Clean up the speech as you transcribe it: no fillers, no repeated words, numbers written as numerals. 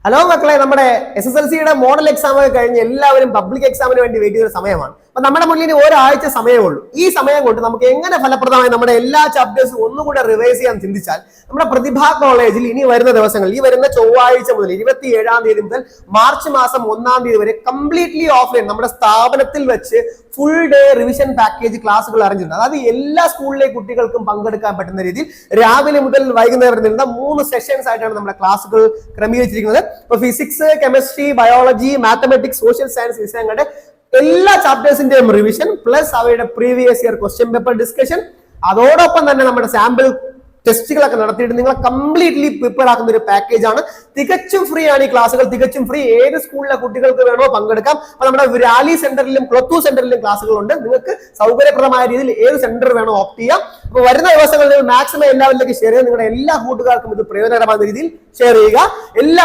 Hello മക്കളെ, നമ്മുടെ SSLC model exam ഒക്കെ കഴിഞ്ഞ് എല്ലാവരും പബ്ലിക് എക്സാമിന് വേണ്ടി വെയിറ്റ് ചെയ്യുന്ന സമയമാണ്. അപ്പൊ നമ്മുടെ മുന്നിൽ ഒരാഴ്ച സമയമുള്ളൂ. ഈ സമയം കൊണ്ട് നമുക്ക് എങ്ങനെ ഫലപ്രദമായി നമ്മുടെ എല്ലാ ചാപ്റ്റേഴ്സും ഒന്നുകൂടെ റിവൈസ് ചെയ്യാൻ ചിന്തിച്ചാൽ നമ്മുടെ പ്രതിഭ കോളേജിൽ ഇനി വരുന്ന ദിവസങ്ങൾ, ഈ വരുന്ന ചൊവ്വാഴ്ച മുതൽ 27-ാം തീയതി മുതൽ മാർച്ച് മാസം 1-ാം തീയതി വരെ കംപ്ലീറ്റ്ലി ഓഫ്ലൈൻ നമ്മുടെ സ്ഥാപനത്തിൽ വെച്ച് ഫുൾ ഡേ റിവിഷൻ പാക്കേജ് ക്ലാസ്സുകൾ അറിഞ്ഞിട്ടുണ്ട്. അതായത് എല്ലാ സ്കൂളിലെ കുട്ടികൾക്കും പങ്കെടുക്കാൻ പറ്റുന്ന രീതിയിൽ രാവിലെ മുതൽ വൈകുന്നേരം വരുന്ന 3 സെഷൻസ് ആയിട്ടാണ് നമ്മുടെ ക്ലാസ്സുകൾ ക്രമീകരിച്ചിരിക്കുന്നത്. ഇപ്പൊ physics, chemistry, biology, mathematics, social science വിഷയങ്ങളുടെ എല്ലാ ചാപ്റ്റേഴ്സിന്റെയും റിവിഷൻ പ്ലസ് അവയുടെ previous year question paper discussion, അതോടൊപ്പം തന്നെ നമ്മുടെ സാമ്പിൾ ടെസ്റ്റുകളൊക്കെ നടത്തിയിട്ട് നിങ്ങളെ കംപ്ലീറ്റ്ലി പ്രിപ്പയർ ആക്കുന്ന ഒരു പാക്കേജ് ആണ്. തികച്ചും ഫ്രീ ആണ് ഈ ക്ലാസ്സുകൾ, തികച്ചും ഫ്രീ. ഏത് സ്കൂളിലെ കുട്ടികൾക്ക് വേണോ പങ്കെടുക്കാം. അപ്പൊ നമ്മുടെ റാലി സെന്ററിലും ക്ലൊത്തൂർ സെന്ററിലും ക്ലാസ്സുകളുണ്ട്. നിങ്ങൾക്ക് സൗകര്യപ്രദമായ രീതിയിൽ ഏത് സെന്റർ വേണോ ഓപ്റ്റ് ചെയ്യാം. അപ്പൊ വരുന്ന ദിവസങ്ങളിൽ മാക്സിമം എല്ലാവരിലേക്ക് ഷെയർ ചെയ്യുക. നിങ്ങളുടെ എല്ലാ കൂട്ടുകാർക്കും ഇത് പ്രയോജനകരമായ രീതിയിൽ ഷെയർ ചെയ്യുക. എല്ലാ